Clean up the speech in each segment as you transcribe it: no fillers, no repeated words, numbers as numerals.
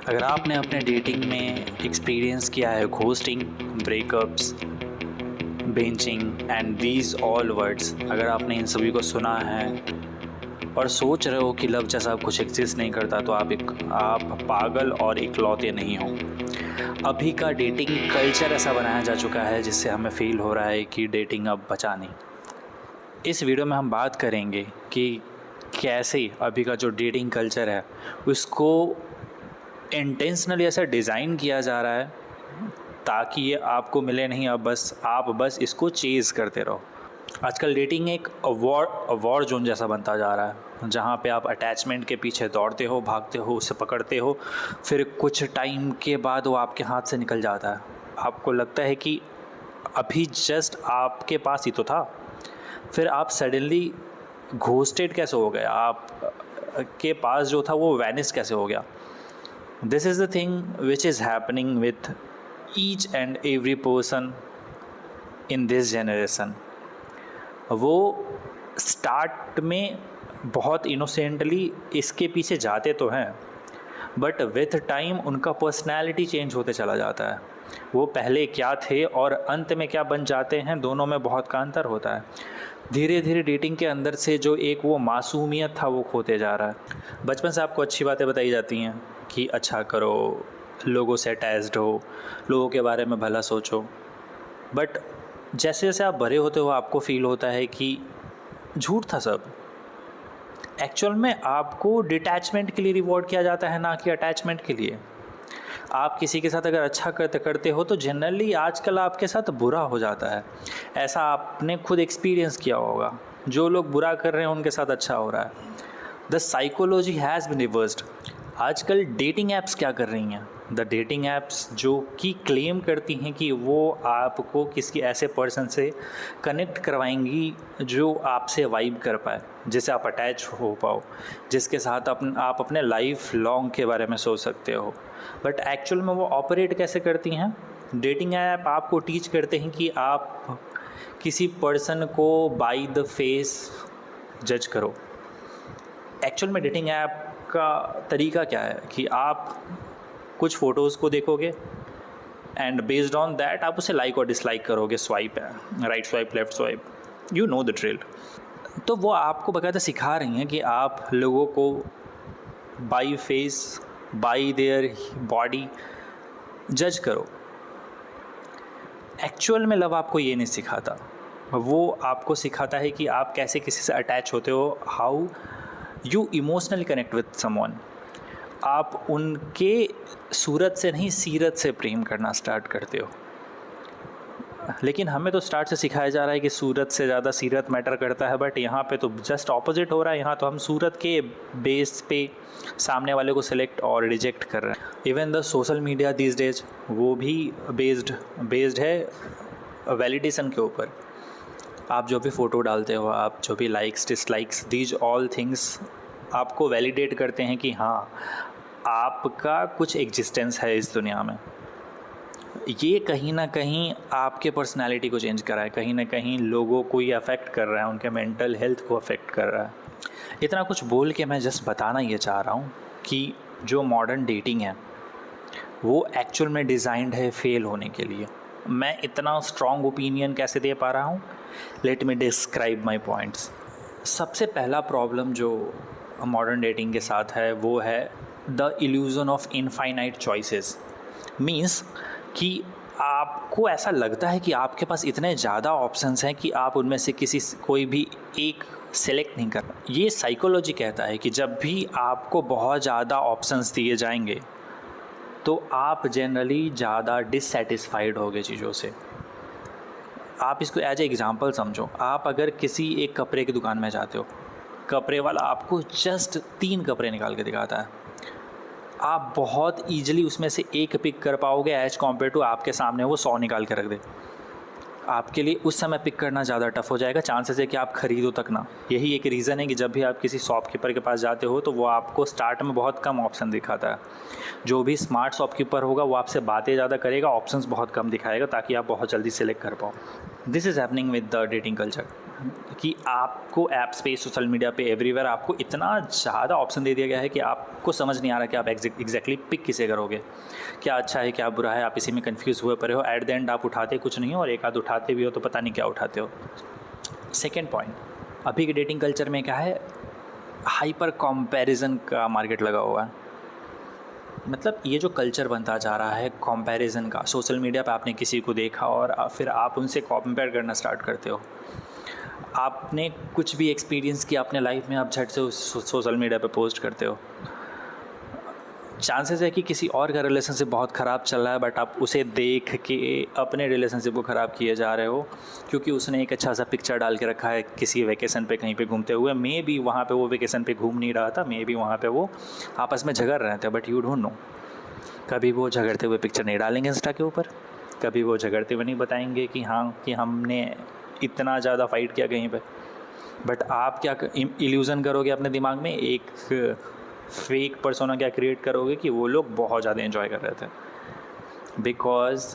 अगर आपने अपने डेटिंग में एक्सपीरियंस किया है ghosting, breakups, benching and these all words, अगर आपने इन सभी को सुना है और सोच रहे हो कि लव जैसा कुछ एग्जिस्ट नहीं करता, तो आप पागल और इकलौते नहीं हो। अभी का डेटिंग कल्चर ऐसा बनाया जा चुका है जिससे हमें फील हो रहा है कि डेटिंग अब बचा नहीं। इस वीडियो में हम बात करेंगे कि कैसे अभी का जो डेटिंग कल्चर है उसको इंटेंशनली ऐसा डिज़ाइन किया जा रहा है ताकि ये आपको मिले नहीं, अब आप बस इसको चेज़ करते रहो। आजकल डेटिंग एक वॉर जोन जैसा बनता जा रहा है, जहाँ पे आप अटैचमेंट के पीछे दौड़ते हो, भागते हो, उसे पकड़ते हो, फिर कुछ टाइम के बाद वो आपके हाथ से निकल जाता है। आपको लगता है कि अभी जस्ट आपके पास ही तो था, फिर आप सडनली घोस्टेड कैसे हो गए, आप के पास जो था वो वैनिश कैसे हो गया। This is the thing which is happening with each and every person in this generation. वो स्टार्ट में बहुत इनोसेंटली इसके पीछे जाते तो हैं, बट विथ टाइम उनका पर्सनैलिटी चेंज होते चला जाता है। वो पहले क्या थे और अंत में क्या बन जाते हैं, दोनों में बहुत का अंतर होता है। धीरे धीरे डेटिंग के अंदर से जो एक वो मासूमियत था वो खोते जा रहा है। बचपन से आपको अच्छी बातें बताई जाती हैं कि अच्छा करो, लोगों से अटैच्ड हो, लोगों के बारे में भला सोचो, बट जैसे जैसे आप बड़े होते हो आपको फील होता है कि झूठ था सब। एक्चुअल में आपको डिटैचमेंट के लिए रिवॉर्ड किया जाता है, ना कि अटैचमेंट के लिए। आप किसी के साथ अगर अच्छा करते करते हो तो जनरली आजकल आपके साथ बुरा हो जाता है। ऐसा आपने खुद एक्सपीरियंस किया होगा, जो लोग बुरा कर रहे हैं उनके साथ अच्छा हो रहा है। The psychology has been reversed. आजकल डेटिंग ऐप्स क्या कर रही हैं, द डेटिंग ऐप्स जो कि क्लेम करती हैं कि वो आपको किसी ऐसे पर्सन से कनेक्ट करवाएंगी जो आपसे वाइब कर पाए, जिससे आप अटैच हो पाओ, जिसके साथ आप अपने लाइफ लॉन्ग के बारे में सोच सकते हो। बट एक्चुअल में वो ऑपरेट कैसे करती हैं? डेटिंग ऐप आपको टीच करते हैं कि आप किसी पर्सन को बाय द फेस जज करो। एक्चुअल में डेटिंग ऐप का तरीका क्या है कि आप कुछ फ़ोटोज़ को देखोगे एंड बेस्ड ऑन दैट आप उसे लाइक और डिसलाइक करोगे। स्वाइप है, right swipe, left swipe, you know the drill. तो वो आपको बाकायदा सिखा रही हैं कि आप लोगों को by face, bye their body जज करो। एक्चुअल में लव आपको ये नहीं सिखाता, वो आपको सिखाता है कि आप कैसे किसी से अटैच होते हो, how you emotionally connect with someone. आप उनके सूरत से नहीं, सीरत से प्रेम करना स्टार्ट करते हो। लेकिन हमें तो स्टार्ट से सिखाया जा रहा है कि सूरत से ज़्यादा सीरत मैटर करता है, बट यहाँ पे तो जस्ट ऑपोजिट हो रहा है। यहाँ तो हम सूरत के बेस पे सामने वाले को सिलेक्ट और रिजेक्ट कर रहे हैं। Even the social media these days वो भी बेस्ड है वैलिडेशन के ऊपर। आप जो भी फ़ोटो डालते हो, आप जो भी likes, dislikes, these all things आपको वैलिडेट करते हैं कि हाँ, आपका कुछ एग्जिस्टेंस है इस दुनिया में। ये कहीं ना कहीं आपके पर्सनालिटी को चेंज कर रहा है, कहीं ना कहीं लोगों को ये अफेक्ट कर रहा है, उनके मेंटल हेल्थ को अफेक्ट कर रहा है। इतना कुछ बोल के मैं जस्ट बताना ये चाह रहा हूँ कि जो मॉडर्न डेटिंग है वो एक्चुअल में डिज़ाइंड है फेल होने के लिए। मैं इतना स्ट्रॉन्ग ओपिनियन कैसे दे पा रहा हूँ? लेट मी डिस्क्राइब माई पॉइंट्स। सबसे पहला प्रॉब्लम जो मॉडर्न डेटिंग के साथ है वो है the illusion of infinite choices. Means कि आपको ऐसा लगता है कि आपके पास इतने ज़्यादा ऑप्शंस हैं कि आप उनमें से कोई भी एक सेलेक्ट नहीं कर रहा। ये साइकोलॉजी कहता है कि जब भी आपको बहुत ज़्यादा ऑप्शंस दिए जाएंगे तो आप जनरली ज़्यादा डिससेटिस्फाइड होगे चीज़ों से। आप इसको एज ए एग्ज़ाम्पल समझो। आप अगर किसी एक कपड़े की दुकान में जाते हो, कपड़े वाला आपको जस्ट 3 कपड़े निकाल के दिखाता है, आप बहुत ईजिली उसमें से एक पिक कर पाओगे एज कॉम्पेयर टू आपके सामने वो 100 निकाल के रख दे। आपके लिए उस समय पिक करना ज़्यादा टफ हो जाएगा, चांसेस है कि आप ख़रीदो तक ना। यही एक रीज़न है कि जब भी आप किसी शॉपकीपर के पास जाते हो तो वो आपको स्टार्ट में बहुत कम ऑप्शन दिखाता है। जो भी स्मार्ट शॉपकीपर होगा वो आपसे बातें ज़्यादा करेगा, ऑप्शंस बहुत कम दिखाएगा ताकि आप बहुत जल्दी सेलेक्ट कर पाओ। This is happening with the dating culture. कि आपको ऐप्स पे, सोशल मीडिया पे, एवरीवेयर आपको इतना ज़्यादा ऑप्शन दे दिया गया है कि आपको समझ नहीं आ रहा कि आप एग्जैक्टली पिक किसे करोगे, क्या अच्छा है क्या बुरा है, आप इसी में कंफ्यूज हुए पड़े हो। एट द एंड आप उठाते कुछ नहीं हो, और एक आध उठाते भी हो तो पता नहीं क्या उठाते हो। सेकेंड पॉइंट, अभी के डेटिंग कल्चर में क्या है, हाइपर कंपैरिजन का मार्केट लगा हुआ है। मतलब ये जो कल्चर बनता जा रहा है कंपैरिजन का, सोशल मीडिया पे आपने किसी को देखा और फिर आप उनसे कंपेयर करना स्टार्ट करते हो। आपने कुछ भी एक्सपीरियंस किया अपने लाइफ में, आप झट से उस सोशल मीडिया पे पोस्ट करते हो। चांसेस है कि किसी और का रिलेशनशिप बहुत ख़राब चल रहा है, बट आप उसे देख के अपने रिलेशनशिप को ख़राब किए जा रहे हो, क्योंकि उसने एक अच्छा सा पिक्चर डाल के रखा है किसी वेकेशन पे कहीं पे घूमते हुए। मे बी वहाँ पे वो वेकेशन पे घूम नहीं रहा था, मे बी वहाँ पे वो आपस में झगड़ रहे थे, बट यू डोंट नो। कभी वो झगड़ते हुए पिक्चर नहीं डालेंगे इंस्टा के ऊपर, कभी वो झगड़ते हुए नहीं बताएंगे कि हाँ कि हमने इतना ज़्यादा फाइट किया कहीं पे। बट आप क्या इल्यूज़न करोगे अपने दिमाग में, एक फेक पर्सोना क्या क्रिएट करोगे कि वो लोग बहुत ज़्यादा एंजॉय कर रहे थे, बिकॉज़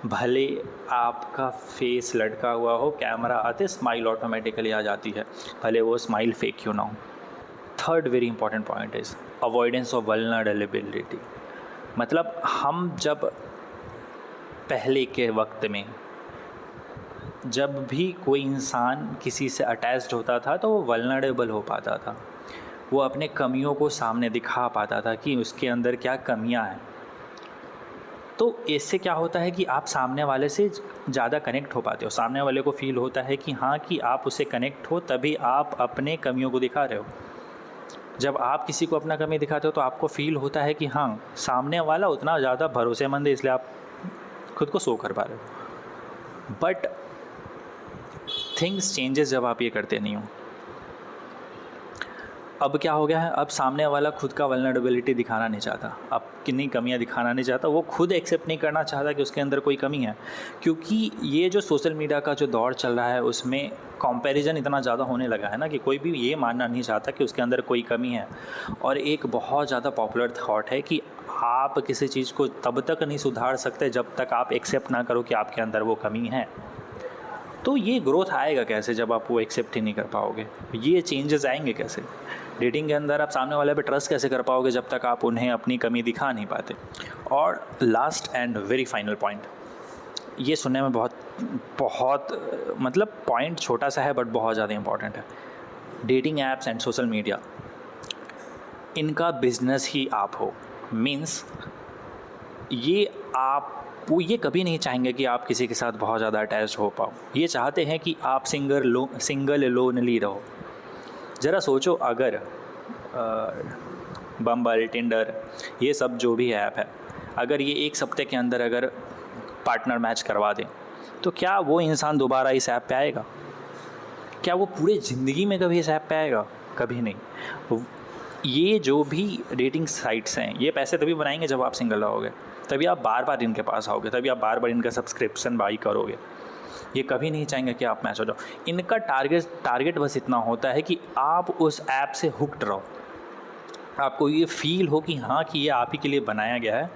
भले आपका फेस लटका हुआ हो, कैमरा आते स्माइल ऑटोमेटिकली आ जाती है, भले वो स्माइल फेक क्यों ना हो। Third very important point is avoidance of vulnerability. मतलब हम जब पहले के वक्त में जब भी कोई इंसान किसी से अटैच्ड होता था तो वो वल्नरेबल हो पाता था, वो अपने कमियों को सामने दिखा पाता था कि उसके अंदर क्या कमियां हैं। तो इससे क्या होता है कि आप सामने वाले से ज़्यादा कनेक्ट हो पाते हो, सामने वाले को फील होता है कि हाँ कि आप उससे कनेक्ट हो, तभी आप अपने कमियों को दिखा रहे हो। जब आप किसी को अपना कमी दिखाते हो तो आपको फील होता है कि हाँ सामने वाला उतना ज़्यादा भरोसेमंद है, इसलिए आप खुद को शो कर पा रहे हो। बट थिंग्स चेंजेस जब आप ये करते नहीं हो। अब क्या हो गया है, अब सामने वाला खुद का वल्नरेबिलिटी दिखाना नहीं चाहता, अब कितनी कमियां दिखाना नहीं चाहता, वो खुद एक्सेप्ट नहीं करना चाहता कि उसके अंदर कोई कमी है। क्योंकि ये जो सोशल मीडिया का जो दौर चल रहा है उसमें कंपैरिजन इतना ज़्यादा होने लगा है ना कि कोई भी ये मानना नहीं चाहता कि उसके अंदर कोई कमी है। और एक बहुत ज़्यादा पॉपुलर थॉट है कि आप किसी चीज़ को तब तक नहीं सुधार सकते जब तक आप एक्सेप्ट ना करो कि आपके अंदर वो कमी है। तो ये ग्रोथ आएगा कैसे जब आप वो एक्सेप्ट ही नहीं कर पाओगे, ये चेंजेस आएंगे कैसे? डेटिंग के अंदर आप सामने वाले पे ट्रस्ट कैसे कर पाओगे जब तक आप उन्हें अपनी कमी दिखा नहीं पाते? और last and very final point, ये सुनने में बहुत मतलब पॉइंट छोटा सा है बट बहुत ज़्यादा इंपॉर्टेंट है। Dating apps and social media, इनका बिजनेस ही आप हो। मीन्स ये आप वो ये कभी नहीं चाहेंगे कि आप किसी के साथ बहुत ज़्यादा अटैच हो पाओ, ये चाहते हैं कि आप सिंगल लोनली रहो। ज़रा सोचो, अगर बम्बल, टिंडर, ये सब जो भी ऐप है, अगर ये एक हफ्ते के अंदर अगर पार्टनर मैच करवा दें तो क्या वो इंसान दोबारा इस ऐप पे आएगा? क्या वो पूरे ज़िंदगी में कभी इस ऐप पे आएगा? कभी नहीं। ये जो भी डेटिंग साइट्स हैं ये पैसे तभी बनाएंगे जब आप सिंगल रहोगे, तभी आप बार बार इनके पास आओगे, तभी आप बार बार इनका सब्सक्रिप्शन बाई करोगे। ये कभी नहीं चाहेंगे कि आप मैच हो जाओ। इनका टारगेट बस इतना होता है कि आप उस ऐप से हुक्ड रहो, आपको ये फील हो कि हाँ कि ये आप ही के लिए बनाया गया है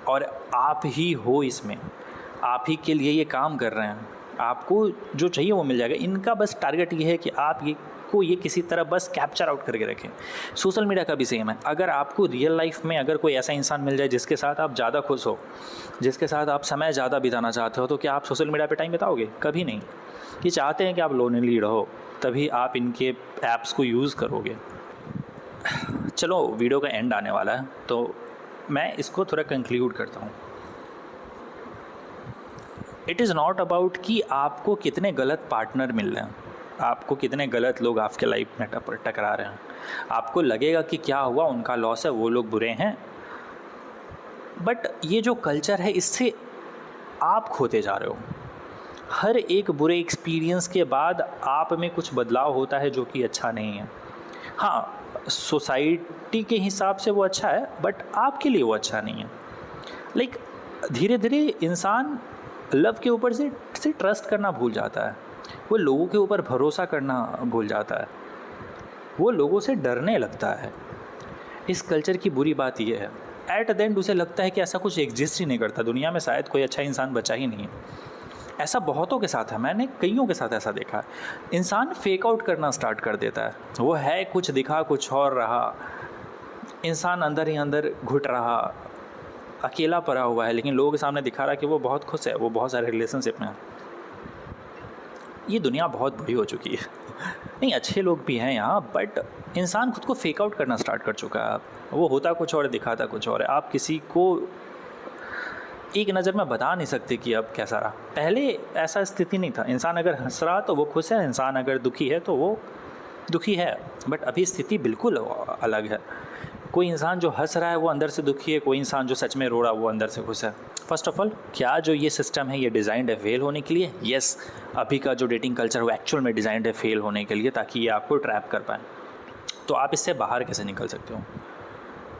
और आप ही हो इसमें, आप ही के लिए ये काम कर रहे हैं, आपको जो चाहिए वो मिल जाएगा। इनका बस टारगेट ये है कि आप ये किसी तरह बस कैप्चर आउट करके रखें। सोशल मीडिया का भी सेम है। अगर आपको रियल लाइफ में अगर कोई ऐसा इंसान मिल जाए जिसके साथ आप ज़्यादा खुश हो, जिसके साथ आप समय ज़्यादा बिताना चाहते हो, तो क्या आप सोशल मीडिया पे टाइम बिताओगे? कभी नहीं। ये चाहते हैं कि आप लोनली रहो, तभी आप इनके ऐप्स को यूज़ करोगे। चलो वीडियो का एंड आने वाला है तो मैं इसको थोड़ा कंक्लूड करता हूँ। इट इज़ नॉट अबाउट कि आपको कितने गलत पार्टनर मिल रहे हैं, आपको कितने गलत लोग आपके लाइफ में टकरा रहे हैं, आपको लगेगा कि क्या हुआ, उनका लॉस है, वो लोग बुरे हैं, बट ये जो कल्चर है इससे आप खोते जा रहे हो। हर एक बुरे एक्सपीरियंस के बाद आप में कुछ बदलाव होता है जो कि अच्छा नहीं है। हाँ, सोसाइटी के हिसाब से वो अच्छा है बट आपके लिए वो अच्छा नहीं है। लाइक धीरे धीरे इंसान लव के ऊपर से ट्रस्ट करना भूल जाता है, वो लोगों के ऊपर भरोसा करना भूल जाता है, वो लोगों से डरने लगता है। इस कल्चर की बुरी बात यह है, एट द एंड उसे लगता है कि ऐसा कुछ एग्जिस्ट ही नहीं करता दुनिया में, शायद कोई अच्छा इंसान बचा ही नहीं है। ऐसा बहुतों के साथ है, मैंने कईयों के साथ ऐसा देखा है। इंसान फेक आउट करना स्टार्ट कर देता है, वो है कुछ दिखा कुछ और रहा, इंसान अंदर ही अंदर घुट रहा, अकेला पड़ा हुआ है, लेकिन लोगों के सामने दिखा रहा है कि वो बहुत खुश है, वो बहुत सारे रिलेशनशिप में है। ये दुनिया बहुत बड़ी हो चुकी है। नहीं, अच्छे लोग भी हैं यहाँ, बट इंसान खुद को फेक आउट करना स्टार्ट कर चुका है। वो होता कुछ और दिखाता कुछ और है। आप किसी को एक नज़र में बता नहीं सकते कि अब कैसा रहा। पहले ऐसा स्थिति नहीं था, इंसान अगर हंस रहा तो वो खुश है, इंसान अगर दुखी है तो वो दुखी है। बट अभी स्थिति बिल्कुल अलग है। कोई इंसान जो हंस रहा है वो अंदर से दुखी है, कोई इंसान जो सच में रो रहा है वो अंदर से खुश है। फर्स्ट ऑफ ऑल, क्या जो ये सिस्टम है ये डिज़ाइंड है फेल होने के लिए? यस, अभी का जो डेटिंग कल्चर वो एक्चुअल में डिज़ाइंड है फेल होने के लिए, ताकि ये आपको ट्रैप कर पाए। तो आप इससे बाहर कैसे निकल सकते हो?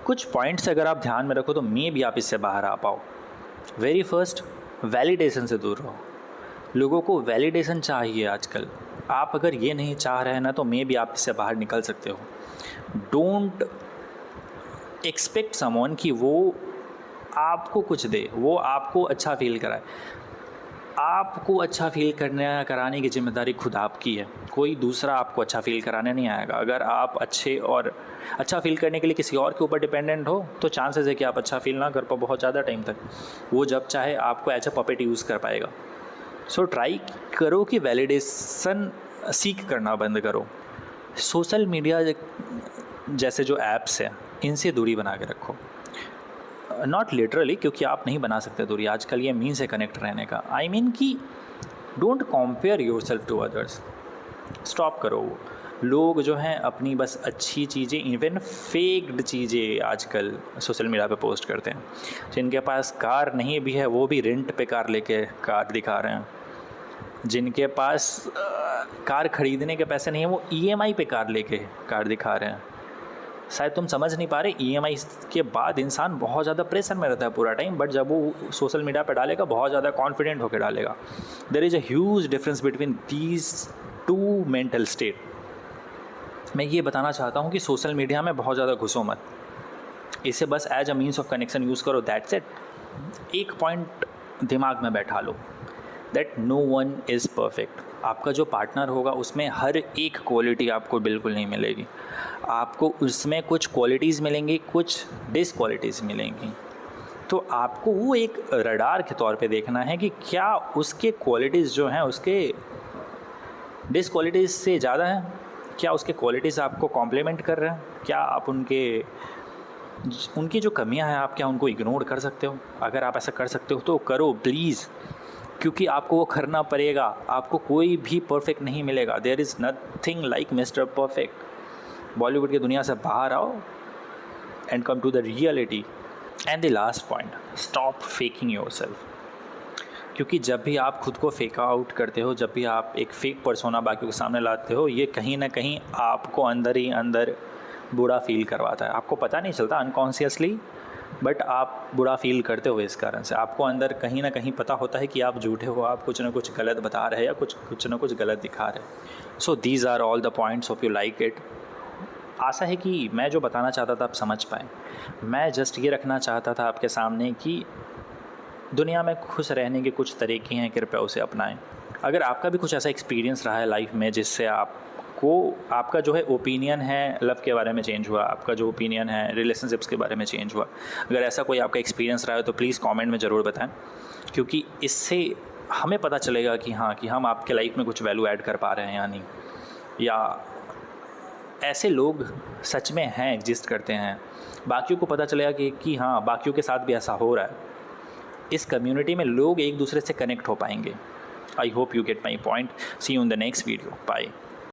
कुछ पॉइंट्स अगर आप ध्यान में रखो तो मे भी आप इससे बाहर आ पाओ। वेरी फर्स्ट, वैलिडेशन से दूर रहो। लोगों को वैलिडेशन चाहिए आजकल। आप अगर ये नहीं चाह रहे हैं ना तो मे भी आप इससे बाहर निकल सकते हो। डोंट एक्सपेक्ट समवन कि वो आपको कुछ दे, वो आपको अच्छा फील कराए। आपको अच्छा फील कराने की जिम्मेदारी खुद आपकी है। कोई दूसरा आपको अच्छा फील कराने नहीं आएगा। अगर आप अच्छा फील करने के लिए किसी और के ऊपर डिपेंडेंट हो तो चांसेस है कि आप अच्छा फील ना कर पाओ बहुत ज़्यादा टाइम तक। वो जब चाहे आपको एज अ पपेट यूज़ कर पाएगा। सो ट्राई करो कि वैलिडेशन सीख करना बंद करो। सोशल मीडिया जैसे जो ऐप्स हैं इनसे दूरी बना के रखो। नॉट लिटरली, क्योंकि आप नहीं बना सकते दूरी, आजकल ये मीन से कनेक्ट रहने का। आई मीन कि don't compare yourself to others. Stop करो। लोग जो हैं अपनी बस अच्छी चीज़ें, इवन फेक्ड चीज़ें आजकल सोशल मीडिया पे पोस्ट करते हैं। जिनके पास कार नहीं भी है वो भी रेंट पे कार लेके कार दिखा रहे हैं। जिनके पास कार ख़रीदने के पैसे नहीं है वो EMI पे कार लेके कार दिखा रहे हैं। शायद तुम समझ नहीं पा रहे, EMI के बाद इंसान बहुत ज़्यादा प्रेशर में रहता है पूरा टाइम, बट जब वो सोशल मीडिया पे डालेगा बहुत ज़्यादा कॉन्फिडेंट होकर डालेगा। There is a huge difference between these two mental state. मैं ये बताना चाहता हूँ कि सोशल मीडिया में बहुत ज़्यादा घुसो मत, इसे बस as a means of connection use करो, दैट्स इट। एक पॉइंट दिमाग में बैठा लो, that no one is perfect. आपका जो पार्टनर होगा उसमें हर एक क्वालिटी आपको बिल्कुल नहीं मिलेगी। आपको उसमें कुछ क्वालिटीज़ मिलेंगी, कुछ डिसक्वालिटीज़ मिलेंगी। तो आपको वो एक रडार के तौर पे देखना है कि क्या उसके क्वालिटीज़ जो हैं उसके डिसक्वालिटीज़ से ज़्यादा हैं, क्या उसके क्वालिटीज़ आपको कॉम्प्लीमेंट कर रहे हैं, क्या आप उनकी जो कमियां हैं आप क्या उनको इग्नोर कर सकते हो? अगर आप ऐसा कर सकते हो तो करो प्लीज़, क्योंकि आपको वो करना पड़ेगा। आपको कोई भी परफेक्ट नहीं मिलेगा। There is nothing like mister perfect. Bollywood की दुनिया से बाहर आओ and come to the reality. And the last point, stop faking yourself. क्योंकि जब भी आप खुद को फेक आउट करते हो, जब भी आप एक फेक पर्सोना बाकियों के सामने लाते हो, ये कहीं ना कहीं आपको अंदर ही अंदर बुरा फील करवाता है। आपको पता नहीं चलता अनकॉन्शियसली, बट आप बुरा फील करते हो इस कारण से। आपको अंदर कहीं ना कहीं पता होता है कि आप झूठे हो, आप कुछ ना कुछ गलत बता रहे हैं या कुछ ना कुछ गलत दिखा रहे हैं। So these are all the points, if you like it. आशा है कि मैं जो बताना चाहता था आप समझ पाए। मैं जस्ट ये रखना चाहता था आपके सामने कि दुनिया में खुश रहने के कुछ तरीके हैं, कृपया उसे अपनाएं। अगर आपका भी कुछ ऐसा एक्सपीरियंस रहा है लाइफ में जिससे आपका जो है ओपिनियन है लव के बारे में चेंज हुआ, आपका जो ओपिनियन है रिलेशनशिप्स के बारे में चेंज हुआ, अगर ऐसा कोई आपका एक्सपीरियंस रहा है तो प्लीज़ कमेंट में ज़रूर बताएं, क्योंकि इससे हमें पता चलेगा कि हाँ, कि हम आपके लाइफ में कुछ वैल्यू ऐड कर पा रहे हैं या नहीं, या ऐसे लोग सच में हैं, एग्जिस्ट करते हैं। बाकियों को पता चलेगा कि हाँ, बाकियों के साथ भी ऐसा हो रहा है। इस कम्युनिटी में लोग एक दूसरे से कनेक्ट हो पाएंगे। I hope you get my point. See you in the next video. Bye.